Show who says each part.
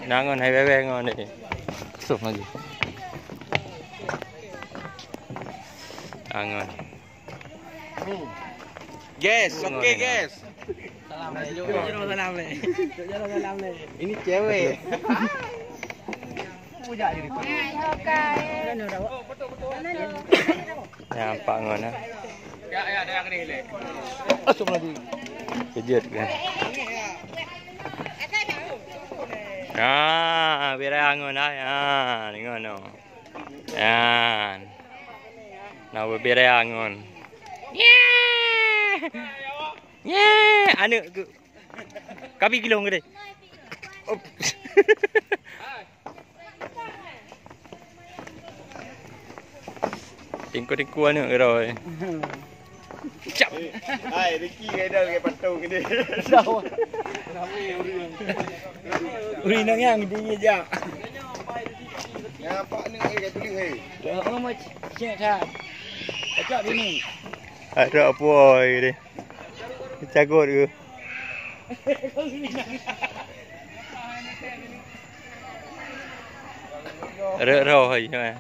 Speaker 1: ngon hay bé ngon đi sụp lagi ngon guys oke guys
Speaker 2: salam nih ini cewek
Speaker 1: nampak ngon ah
Speaker 2: ya ada yang ini
Speaker 1: sụp lagi kejut kan biar ngon ah ngon no nah biar ngon anu kapi kilong gede tingku anu rồi chậm
Speaker 2: ai Ricky cái đâu cái batu cái đi
Speaker 3: đâu uri nang yang di aja
Speaker 2: ya pak ni cái tulis hei
Speaker 3: orang mau cek dah ajak ini
Speaker 1: ada apa oi đi cagot ke rồi rồi